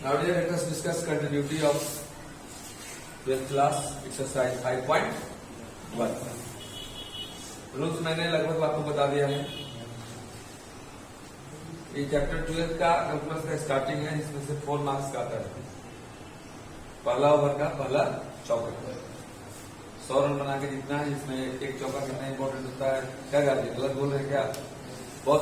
Now dear, let us discuss continuity of 12th class exercise 5.1. Rules मैंने लगभग आपको बता दिया है। ये चैप्टर 12 का कैलकुलस का स्टार्टिंग है, इसमें से 4 मार्क्स का आता है। पहला ओवर का पहला चौका 100 रन बना के जीतना है। इसमें एक चौका कितना इंपॉर्टेंट होता है, क्या गाली गलत बोल रहे हैं क्या? बहुत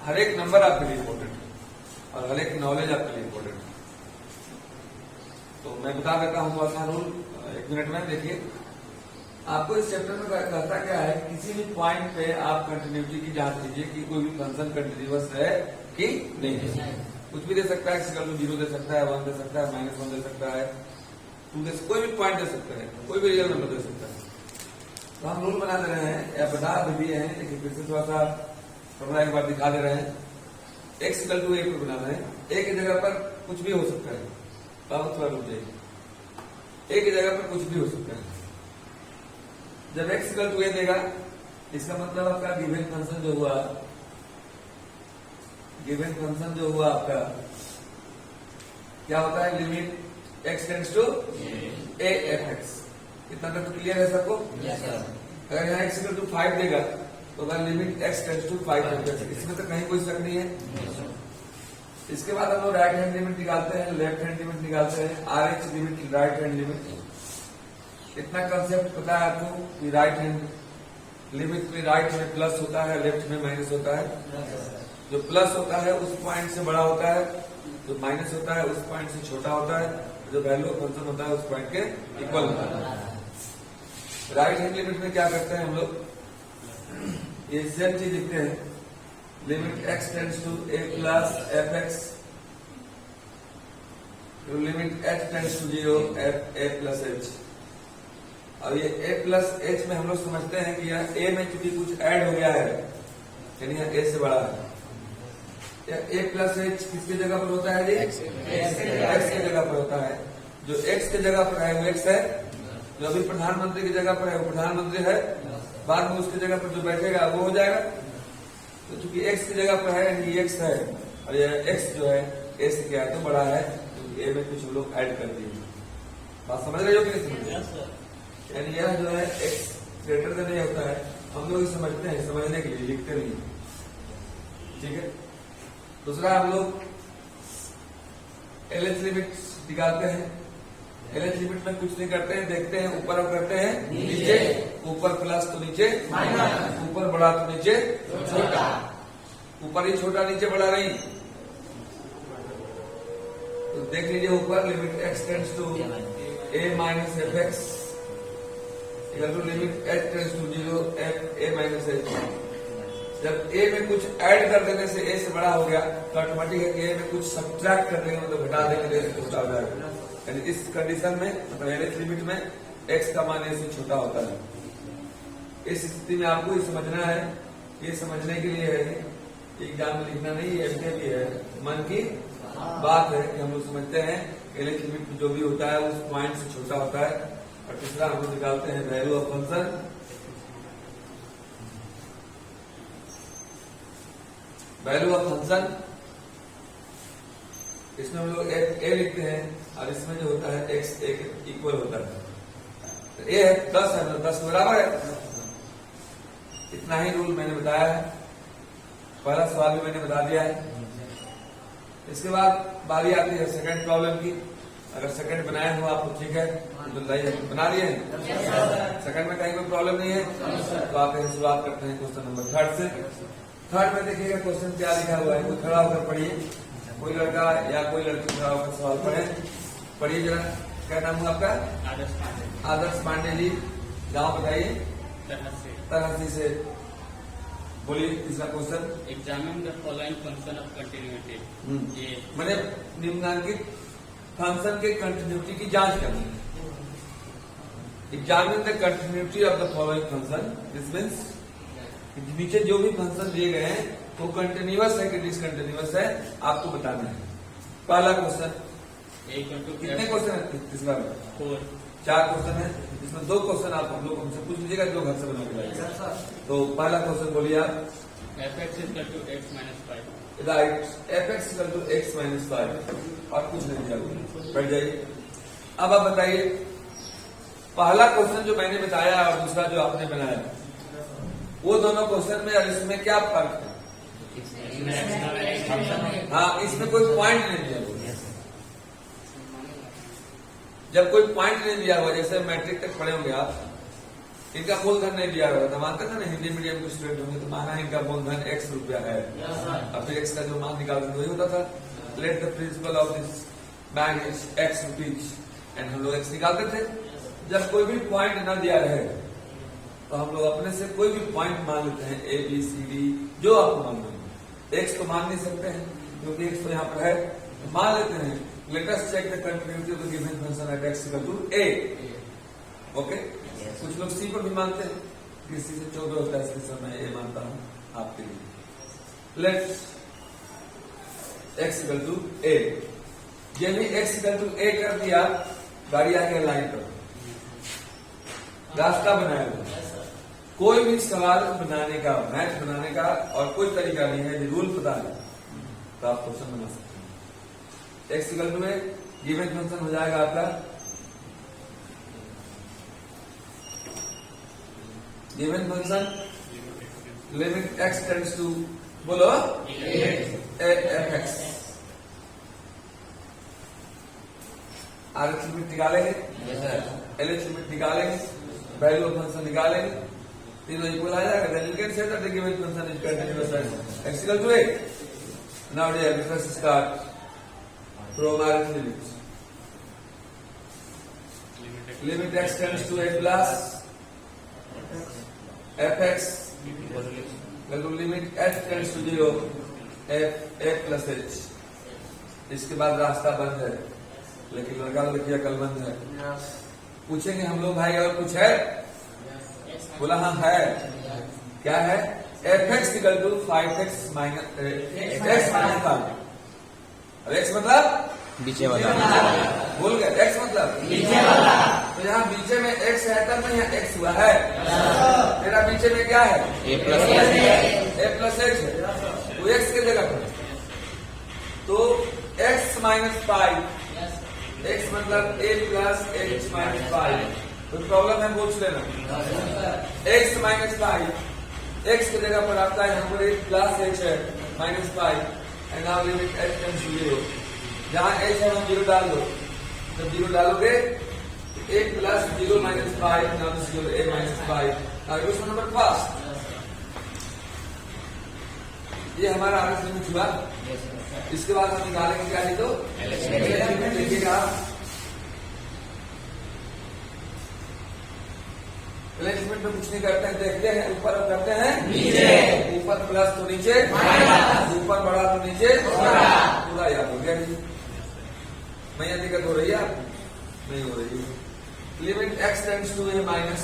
हर एक नंबर आपके लिए इंपॉर्टेंट है और हर एक नॉलेज आपके लिए इंपॉर्टेंट है। तो मैं बता देता हूँ थोड़ा सा रूल 1 मिनट में। देखिए, आपको इस चैप्टर में कहता क्या है, किसी भी पॉइंट पे आप कंटिन्यूटी की जांच कीजिए कि कोई भी फंक्शन कंटिन्यूअस है कि नहीं है। कुछ भी दे सकता है, x = 0 दे सकता है, 1 दे सकता है, -1 दे सकता है, 2 दे, कोई भी पॉइंट दे सकता है, कोई भी रियल नंबर दे सकता है। तो हम रूल बना दे रहे हैं या बता भी हैं, लेकिन फिर से थोड़ा सा फॉर्मूला एक बार दिखा दे रहे हैं। x = a को बनाना है। a की जगह पर कुछ भी हो सकता है, थोड़ा रुक जाइए। a की जगह पर कुछ भी हो सकता है। जब x = a देगा, इसका मतलब आपका गिवन फंक्शन जो हुआ आपका क्या होता है, limit x tends to a f(x). इतना तक क्लियर है सबको? Yes sir. अगर यहाँ x = 5 देगा तो अगर limit x tends to 5 f(x), इसमें तो कहीं कोई शक नहीं है। इसके बाद हम लोग राइट हैंड लिमिट निकालते हैं, लेफ्ट हैंड लिमिट निकालते हैं, RH limit, right hand limit. इतना कंसेप्ट पता है आपको कि राइट हैंड लिमिट में राइट में प्लस होता है, लेफ्ट में माइनस होता है। जो प्लस होता है उस पॉइंट से बड़ा होता है, जो माइनस होता है उस पॉइंट से छोटा होता है, जो वैल्यू फंक्शन होता है उस पॉइंट के इक्वल होता है। राइट हैंड लिमिट में क्या करते हैं हम लोग, ये सेम चीज लिखते हैं, limit x tends to a plus f(x), limit h tends to 0 a plus h। और ये a प्लस h में हम लोग समझते हैं कि यह a में चूंकि कुछ ऐड हो गया है, यानी यह a से बड़ा है। या a प्लस h किसके जगह पर होता है जी? x के जगह पर होता है। जो x के जगह पर है वो x है, जो अभी प्रधानमंत्री की जगह पर है वो प्रधानमंत्री है, बाद में उसकी जगह पर जो बैठेगा वो हो जाएगा। तो चूंकि x की जगह पर है यानी x है, और यह x जो है a से क्या है तो बड़ा है, तो a में कुछ लोग ऐड कर दिए। बात समझ रहे हो कि नहीं समझ रहे? यानी यह जो है x ग्रेटर देन नहीं होता है, हम लोग समझते हैं, समझने के लिए लिखते नहीं। ठीक है। दूसरा हम लोग LH लिमिट निकालते हैं। LH लिमिट में कुछ नहीं करते हैं, देखते हैं ऊपर और करते हैं नीचे। ऊपर प्लस तो नीचे माइनस, ऊपर बड़ा तो नीचे छोटा, ऊपर ही छोटा नीचे बड़ा नहीं। तो देख लीजिए ऊपर limit x tends to a minus f(x) limit h tends to 0 a minus h। जब a में कुछ ऐड कर देने से a से बड़ा हो गया तो ऑटोमेटिक है कि a में कुछ सब्ट्रैक्ट कर देंगे, मतलब घटा देंगे तो छोटा हो जाएगा। यानी इस कंडीशन में, मतलब LH लिमिट में x का मान a से छोटा होता है। इस स्थिति में आपको ये समझना है, ये समझने के लिए है, एग्जाम में लिखना नहीं, ये भी है, मन की बात है कि हम लोग समझते हैं LH लिमिट जो भी होता है उस पॉइंट से छोटा होता है। और तीसरा हम लोग निकालते हैं value of function. Value of function इसमें हम लोग a लिखते हैं और इसमें जो होता है x a के इक्वल होता है। तो a है 10 है, मतलब 10 बराबर है। इतना ही रूल मैंने बताया है, पहला सवाल भी मैंने बता दिया है। इसके बाद बारी आती है सेकंड प्रॉब्लम की। अगर सेकंड बनाए हो आप तो ठीक है, तो बना लिए हैं। सेकंड में कहीं कोई प्रॉब्लम नहीं है तो आप यही शुरुआत करते हैं क्वेश्चन नंबर 3 से। थर्ड में देखिएगा क्वेश्चन क्या लिखा हुआ है, कोई खड़ा होकर पढ़िए, कोई लड़का या कोई लड़की खड़ा होकर सवाल पढ़िए जरा। क्या नाम है आपका? आदर्श पांडे जी। गाँव बताइए? तरहसी से। बोलिए तीसरा question. Examine the following function of continuity. मैंने निम्नलिखित फंक्शन के कंटिन्यूटी की जांच करनी है। Examine the continuity of the following function, this means नीचे जो भी फंक्शन दिए गए हैं वो कंटिन्यूअस है कि डिसकंटिन्यूअस है, आपको बताना है। पहला क्वेश्चन, कितने क्वेश्चन है इस बार? 4 क्वेश्चन है, इसमें 2 क्वेश्चन आप हम लोग हमसे पूछ लीजिएगा, जो घर से बना के लाइएगा। तो पहला क्वेश्चन बोलिए आप। f(x = x - 5)। Right, f(x = x - 5) और कुछ नहीं। बैठ जाइए। अब आप बताइए, पहला क्वेश्चन जो मैंने बताया और दूसरा जो आपने बनाया, वो दोनों क्वेश्चन में और इसमें क्या फर्क है? हाँ, इसमें कोई पॉइंट नहीं दिया हुआ। जब कोई पॉइंट नहीं दिया हुआ, जैसे मैट्रिक तक पढ़े होंगे आप, इनका मूलधन नहीं दिया हुआ था, मानते थे ना हिंदी मीडियम के स्टूडेंट होंगे तो माना इनका मूलधन x रुपया है, अब फिर x का जो मान निकालते थे वही होता था, let the principle of this bank is x rupees, and हम लोग x निकालते थे। जब कोई भी पॉइंट ना दिया रहे तो हम लोग अपने से कोई भी पॉइंट मान लेते हैं, a b c d जो आपको मान लेंगे। x तो मान नहीं सकते हैं क्योंकि x तो यहाँ पर है, तो मान लेते हैं। Let us check the continuity of the given function at x equal to a। Okay, कुछ लोग सी पर भी मानते हैं, किसी से 14 होता है, इसके समय ये मानता हूं आपके लिए। Let x equal to a, ये भी x इक्वल टू a कर दिया, गाड़ी आ गया लाइन पर, रास्ता बनाया हुआ। कोई भी सवाल बनाने का, मैथ बनाने का और कोई तरीका नहीं है, यदि रूल पता है तो आप क्वेश्चन बना सकते हैं। x equal to a, given function हो जाएगा आपका given function limit x tends to, बोलो f(x), RH लिमिट निकालेंगे, LH लिमिट निकालेंगे, वैल्यू ऑफ फंक्शन निकालेंगे, तीनों इक्वल आ जाएगा। Then you can say that the given function is continuous at x equal to a। Now dear, let us start from RH limit. Limit x tends to a plus f(x) equal to limit h tends to 0 f a plus h। इसके बाद रास्ता बंद है, लेकिन लड़का लड़कियां कल बंद है। पूछेंगे हम लोग, भाई और कुछ है? बोला हाँ है। क्या है? f(x) equal to 5x minus x minus 5। अब x मतलब बीचे वाला, बोल गए, x मतलब बीचे वाला। तो यहाँ बीचे में x है तब नहीं है, x हुआ है। तेरा बीचे में क्या है? a प्लस x है, तो x की जगह पर तो x माइनस 5, x मतलब a प्लस h माइनस 5। तो प्रॉब्लम है, पूछ लेना। x माइनस 5, x की जगह पर आता है यहाँ पर एक प्लस h है minus 5, and now limit h tends to 0। जहाँ h है वहाँ 0 डाल दो, जब 0 डालोगे a plus 0 minus 5, now this is a minus 5। Now question number first, ये हमारा RH लिमिट हुआ। इसके बाद हम निकालेंगे क्या? तो देखिएगा, लिमिट में कुछ नहीं करते हैं, देखते हैं ऊपर और करते हैं नीचे, ऊपर प्लस तो नीचे माइनस, ऊपर बढ़ा तो नीचे पूरा याद हो गया जी। मैं दिक्कत हो रही है आपको? नहीं हो रही है। Limit x tends to a minus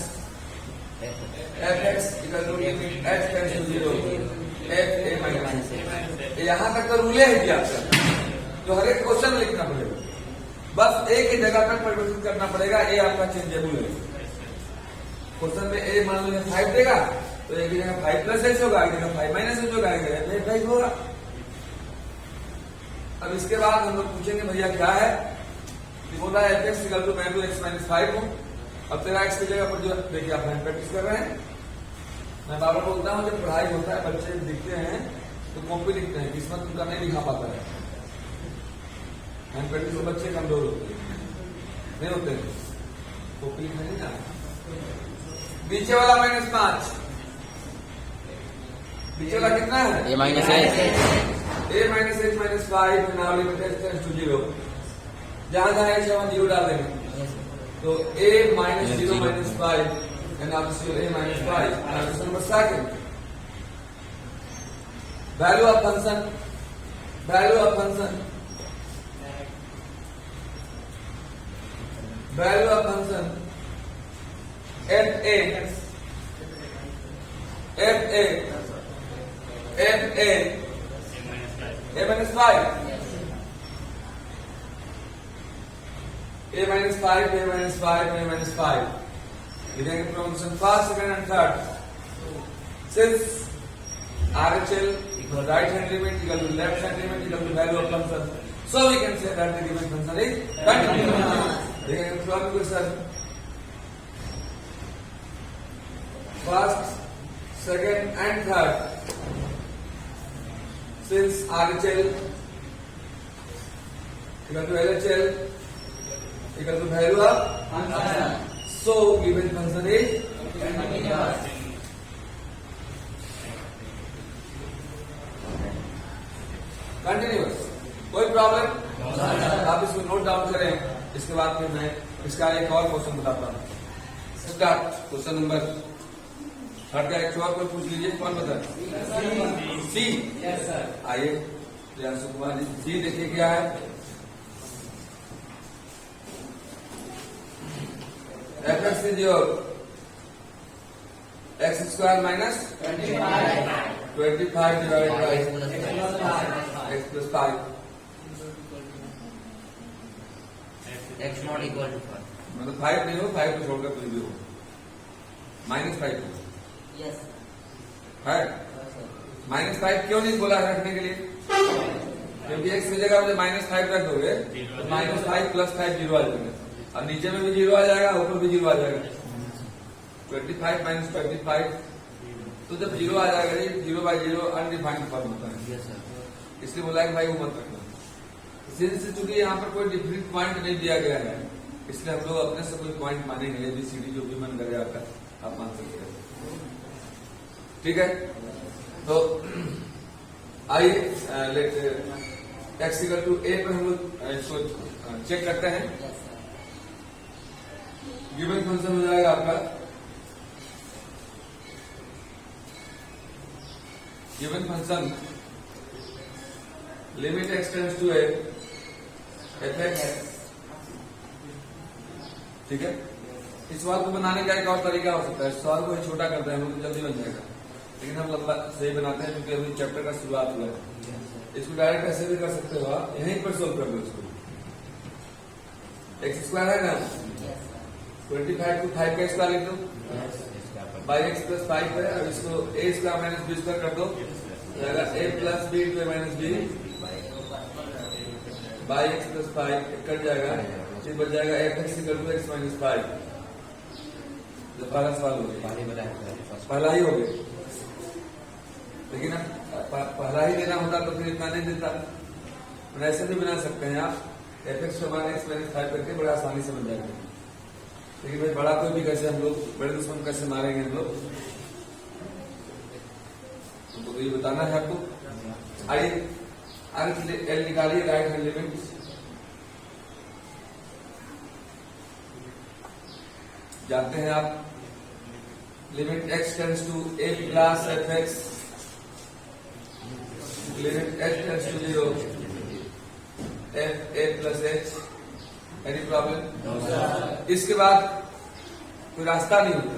f(x) equal to limit h tends to 0 f a minus. यहाँ तक का रूल है क्या आपका? तो हर एक क्वेश्चन लिखना पड़ेगा, बस एक ही जगह पर परिवर्तित करना पड़ेगा। a आपका चेंजेबल है। क्वेश्चन में a मान लो 5 देगा तो एक जगह 5 प्लस h होगा, एक जगह 5 माइनस h होगा, एक जगह 5 होगा। अब इसके बाद हम लोग पूछेंगे भैया क्या है? बोला f(x) इक्वल टू मैं तो x माइनस 5 हूँ। अब तेरा x की जगह पर जो देखिए आप हैंड प्रैक्टिस कर रहे हैं, मैं बार बार बोलता हूँ, जब पढ़ाई होता है बच्चे दिखते हैं तो कॉपी लिखते हैं, किस्मत उनका नहीं लिखा पाता है। हैंड प्रैक्टिस में बच्चे कमजोर होते हैं, नहीं होते हैं, कॉपी लिखना नहीं ना। नीचे वाला -5, नीचे वाला कितना है? a minus h, a minus h minus 5, now limit h tends to 0। जहां जहां h है वहां 0 डाल देंगे, तो a माइनस 0 माइनस 5, एंड आप a minus 5। Question number second, value of function, value of function, value of function f a, f a, f a, a minus 5, a minus 5, a minus 5, a minus 5. लिखेंगे function first, second and third. Since RHL right hand limit equal to left hand limit equal to value of function, So we can say that the given function is continuous. Then from question, first, second, and third. Since RHL equal to LHL equal to value of function, so given function is continuous. Continuous, कोई problem? आप इसको note down करें, इसके बाद फिर मैं इसका एक और क्वेश्चन बताता हूँ। स्टार्ट क्वेश्चन नंबर थर्ड का एक और कोई पूछ लीजिए, कौन बता? सी। Yes sir. आइए प्रियांशु कुमार जी, सी देखिए क्या है। F X is your X square minus 25 divide by X plus 5। X not equal to 5. मतलब 5 नहीं हो, 5 को छोड़कर कोई भी हो, -5 हो। Yes. है -5 क्यों नहीं बोला है रखने के लिए? क्योंकि x की जगह मुझे -5 रख दोगे तो -5 + 5 0 आ जाएगा, और नीचे में भी 0 आ जाएगा, ऊपर भी 0 आ जाएगा। 25 - 25, तो जब 0 आ जाएगा, 0/0 अनडिफाइंड फॉर्म होता है। Yes sir. इसलिए बोला कि भाई वो मत रखना। सिंस चूंकि यहाँ पर कोई डिफरेंट पॉइंट नहीं दिया गया है, इसलिए हम लोग अपने से कोई पॉइंट मानेंगे, ABCD जो भी मन करे आपका, आप मान सकते हैं। ठीक है, तो आइए x = a पर हम लोग इसको चेक करते हैं। गिवन फंक्शन हो जाएगा आपका, given function limit x tends to a f(x). ठीक है, इस सवाल को बनाने का एक और तरीका हो सकता है। सवाल को छोटा करते हैं हम लोग, जल्दी बन जाएगा, लेकिन हम लंबा सही बनाते हैं क्योंकि अभी चैप्टर का शुरुआत हुआ है। इसको डायरेक्ट ऐसे भी कर सकते हो आप, यहीं पर सोल्व कर दो इसको। एक्स स्क्वायर है ना, 25 को 5 का स्क्वायर लिख दो, बाई एक्स प्लस 5 है। अब इसको a square minus b square कर दो, जाएगा a + b × a - b by X plus 5 cut जाएगा, फिर बच जाएगा f(x) = x - 5। जो पहला सवाल हो गया, पहला ही हो गया, लेकिन अब पहला ही देना होता तो फिर इतना नहीं देता। ऐसे भी बना सकते हैं आप, f(x) = x - 5 करके बड़ा आसानी से बन जाएगा। लेकिन भाई बड़ा कोई भी कैसे, हम लोग बड़े दुश्मन कैसे मारेंगे हम लोग, तो ये बताना है आपको। आइए एल निकालिए, राइट हैंड लिमिट। जानते हैं आप, limit x tends to a + f(x), limit h tends to 0 f a + h। Any problem? No sir. इसके बाद कोई रास्ता नहीं होता,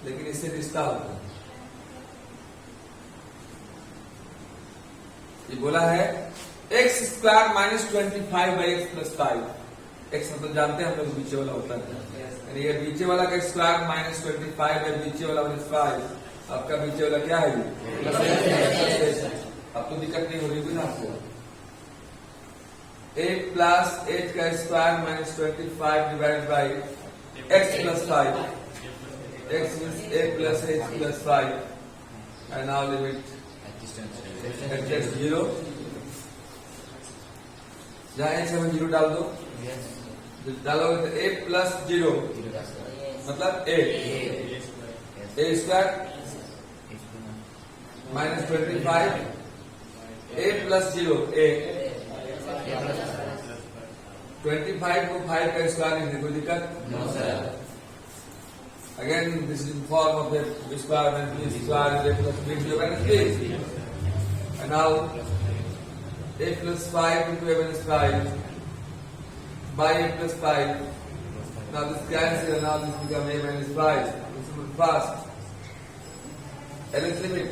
लेकिन इससे रिश्ता होता है। ये बोला है x² - 25/x + 5। x मतलब जानते हैं हम लोग बीचे वाला होता है, यानी ये बीचे वाला का स्क्वायर -25 है, बीचे वाला -5, आपका बीचे वाला क्या है? अब तो दिक्कत नहीं हो रही ना आपको। a + h का square -25 divide by x + 5, x means a + h + 5, and now limit x → 0। जहाँ h है 0 डाल दो, डालोगे तो a + 0 मतलब a स्क्वायर -25 a + 0 a 25 को 5 का स्क्वायर लिखने कोई दिक्कत? No sir. Again, this is in form of a b square and b square is a plus b to a minus b. And now a + 5 × a - 5 by a + 5. Now this cancels, now this becomes a - 5. This is fast. LH limit.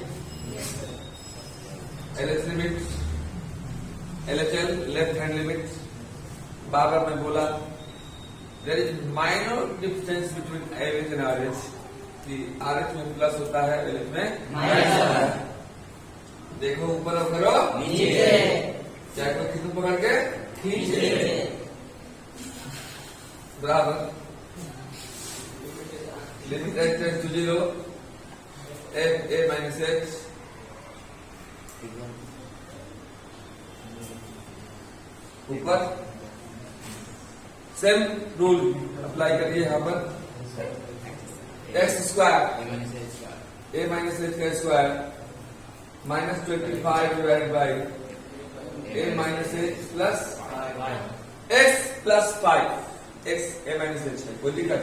LH limit. LHL left hand limit. बार मैं बोला, there is minor difference between LH and RH, कि RH में plus होता है, LH में minus होता है। देखो ऊपर और करो नीचे चाहे को कितने पकड़ के खींचे बराबर limit h tends to 0 f a minus h ऊपर सेम रूल अप्लाई करिए यहाँ पर x square a minus h का square minus 25 divide by a minus h plus x plus 5 x a minus h है कोई दिक्कत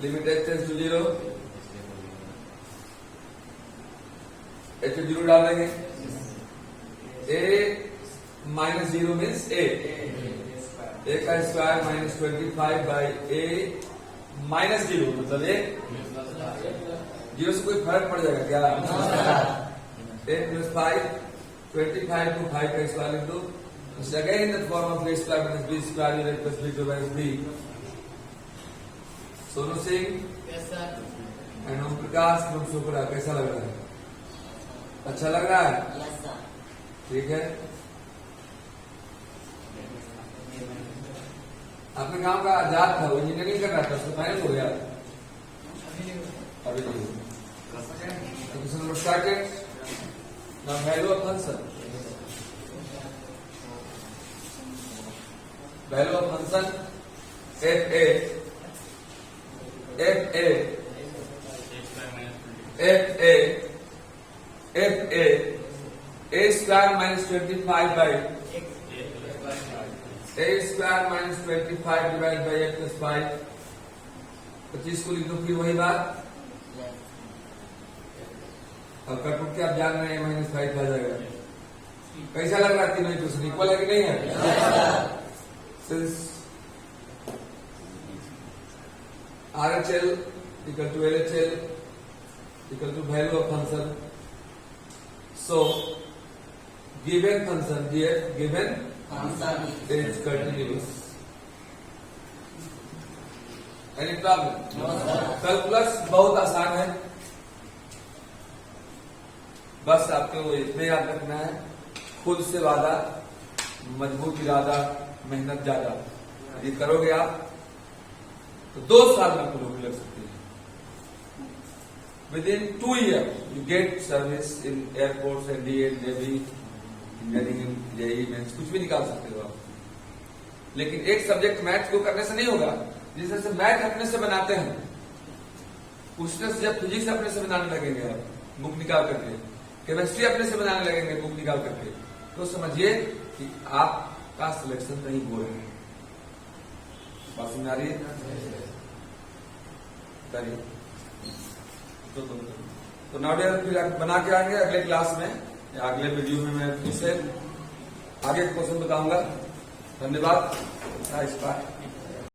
limit h tends to 0 h को 0 डाल देंगे a माइनस 0 मीन्स a का square minus 25 by a minus 0 मतलब a 0 से कोई फर्क पड़ जाएगा क्या a प्लस 5 25 को 5 का स्क्वायर लिख दो again in the form of a square minus b square unit plus b divide b Sonu Singh Yes, sir. And Om Prakash from सुपरा कैसा लग रहा है अच्छा लग रहा है यस सर ठीक है अपने गांव का आजाद था वो इंजीनियरिंग कर रहा था उसको फाइनल हो गया अभी नहीं question number started now value of function value of function f a square minus 25 by a square minus 25 divide by x plus 5 25 को लिख दो फिर वही बात अब कटपुट के आप जान रहे हैं माइनस 5 आ जाएगा कैसा लग रहा है तीनों इक्वेशन इक्वल है कि नहीं है since RHL equal to LHL equal to value of function so given function here given function is continuous any problem calculus बहुत आसान है बस आपको इतने याद रखना है खुद से वादा मजबूत इरादा मेहनत ज्यादा ये करोगे आप तो 2 साल में आपको नौकरी लग सकती है within 2 year you get service in airport NDA navy engineering JE mains कुछ भी निकाल सकते हो आप लेकिन एक सब्जेक्ट मैथ को करने से नहीं होगा जिस तरह से मैथ अपने से बनाते हैं उसने से जब फिजिक्स अपने से बनाने लगेंगे आप बुक निकाल करके केमिस्ट्री अपने से बनाने लगेंगे बुक निकाल करके तो समझिए कि आपका सिलेक्शन नहीं हो रहा है बात समझ आ रही है तो नाउडेयर फिर बना के आएंगे अगले क्लास में या अगले वीडियो में मैं फिर से आगे क्वेश्चन बताऊंगा धन्यवाद।